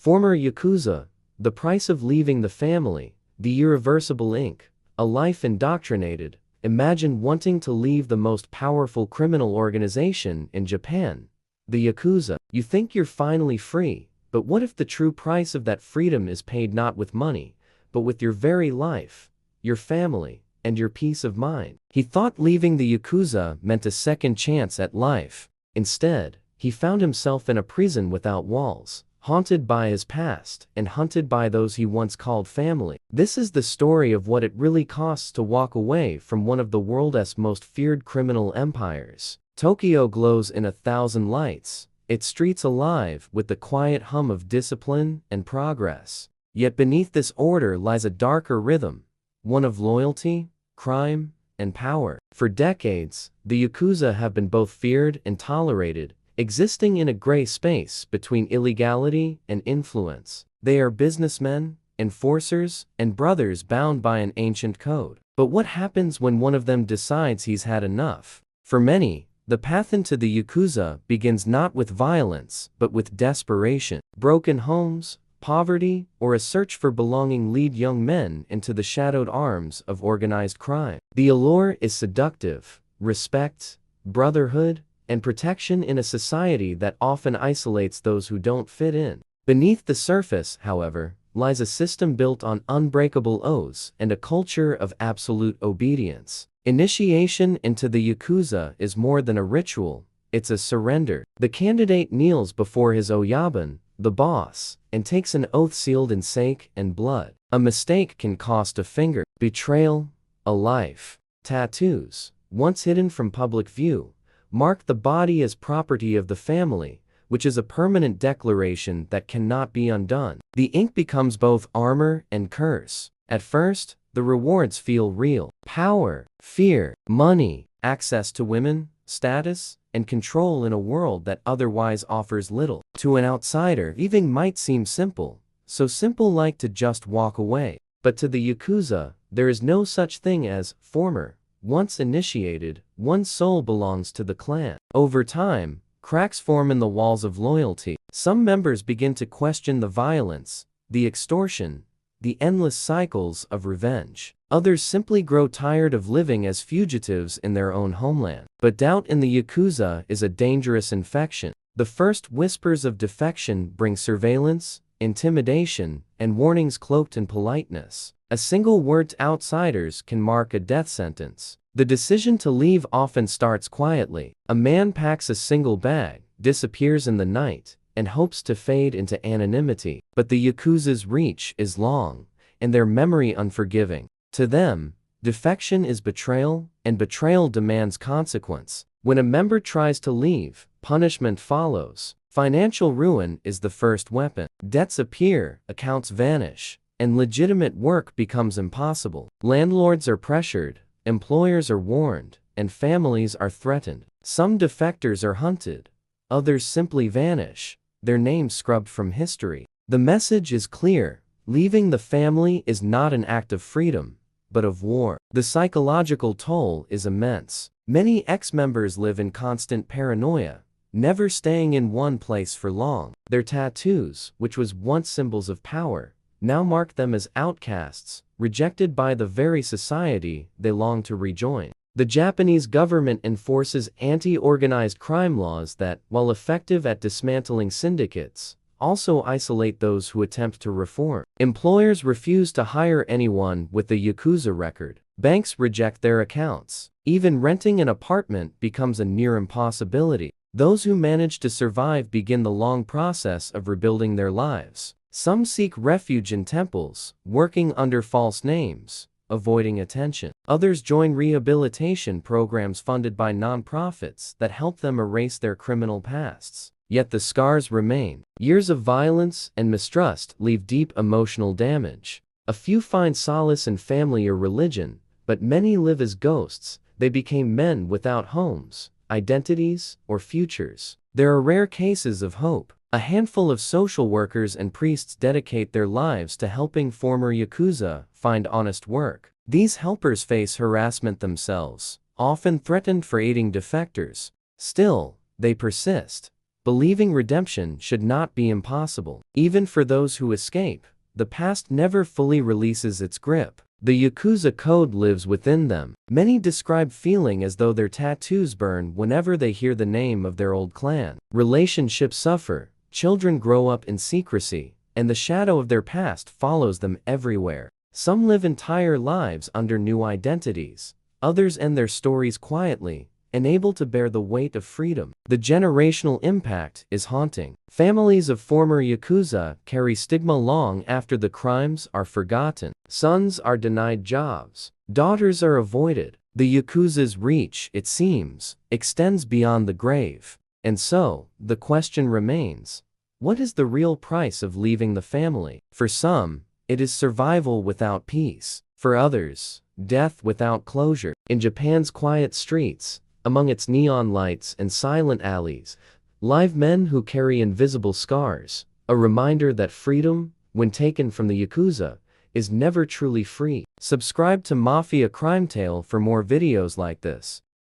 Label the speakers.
Speaker 1: Former Yakuza, the price of leaving the family, the irreversible ink, a life indoctrinated. Imagine wanting to leave the most powerful criminal organization in Japan, the Yakuza. You think you're finally free, but what if the true price of that freedom is paid not with money, but with your very life, your family, and your peace of mind? He thought leaving the Yakuza meant a second chance at life. Instead, he found himself in a prison without walls, haunted by his past and hunted by those he once called family. This is the story of what it really costs to walk away from one of the world's most feared criminal empires. Tokyo glows in 1,000 lights, its streets alive with the quiet hum of discipline and progress. Yet beneath this order lies a darker rhythm, one of loyalty, crime, and power. For decades, the Yakuza have been both feared and tolerated, existing in a gray space between illegality and influence. They are businessmen, enforcers, and brothers bound by an ancient code. But what happens when one of them decides he's had enough? For many, the path into the Yakuza begins not with violence, but with desperation. Broken homes, poverty, or a search for belonging lead young men into the shadowed arms of organized crime. The allure is seductive: respect, brotherhood, and protection in a society that often isolates those who don't fit in. Beneath the surface, however, lies a system built on unbreakable oaths and a culture of absolute obedience. Initiation into the Yakuza is more than a ritual, it's a surrender. The candidate kneels before his Oyabun, the boss, and takes an oath sealed in sake and blood. A mistake can cost a finger. Betrayal, a life. Tattoos, once hidden from public view, mark the body as property of the family, which is a permanent declaration that cannot be undone. The ink becomes both armor and curse. At first, the rewards feel real: power, fear, money, access to women, status, and control in a world that otherwise offers little. To an outsider, leaving might seem simple, so simple like to just walk away. But to the Yakuza, there is no such thing as former. Once initiated, one's soul belongs to the clan. Over time, cracks form in the walls of loyalty. Some members begin to question the violence, the extortion, the endless cycles of revenge. Others simply grow tired of living as fugitives in their own homeland. But doubt in the Yakuza is a dangerous infection. The first whispers of defection bring surveillance, intimidation, and warnings cloaked in politeness. A single word to outsiders can mark a death sentence. The decision to leave often starts quietly. A man packs a single bag, disappears in the night, and hopes to fade into anonymity. But the Yakuza's reach is long, and their memory unforgiving. To them, defection is betrayal, and betrayal demands consequence. When a member tries to leave, punishment follows. Financial ruin is the first weapon. Debts appear, accounts vanish, and legitimate work becomes impossible. Landlords are pressured, employers are warned, and families are threatened. Some defectors are hunted, others simply vanish, their names scrubbed from history. The message is clear: leaving the family is not an act of freedom, but of war. The psychological toll is immense. Many ex-members live in constant paranoia, never staying in one place for long. Their tattoos, which was once symbols of power, now mark them as outcasts, rejected by the very society they long to rejoin. The Japanese government enforces anti-organized crime laws that, while effective at dismantling syndicates, also isolate those who attempt to reform. Employers refuse to hire anyone with a Yakuza record. Banks reject their accounts. Even renting an apartment becomes a near impossibility. Those who manage to survive begin the long process of rebuilding their lives. Some seek refuge in temples, working under false names, avoiding attention. Others join rehabilitation programs funded by nonprofits that help them erase their criminal pasts. Yet the scars remain. Years of violence and mistrust leave deep emotional damage. A few find solace in family or religion, but many live as ghosts. They became men without homes, identities, or futures. There are rare cases of hope. A handful of social workers and priests dedicate their lives to helping former Yakuza find honest work. These helpers face harassment themselves, often threatened for aiding defectors. Still, they persist, believing redemption should not be impossible. Even for those who escape, the past never fully releases its grip. The Yakuza code lives within them. Many describe feeling as though their tattoos burn whenever they hear the name of their old clan. Relationships suffer, children grow up in secrecy, and the shadow of their past follows them everywhere. Some live entire lives under new identities. Others end their stories quietly, unable to bear the weight of freedom. The generational impact is haunting. Families of former Yakuza carry stigma long after the crimes are forgotten. Sons are denied jobs. Daughters are avoided. The Yakuza's reach, it seems, extends beyond the grave. And so, the question remains, what is the real price of leaving the family? For some, it is survival without peace. For others, death without closure. In Japan's quiet streets, among its neon lights and silent alleys, live men who carry invisible scars, a reminder that freedom, when taken from the Yakuza, is never truly free. Subscribe to Mafia Crime Tale for more videos like this.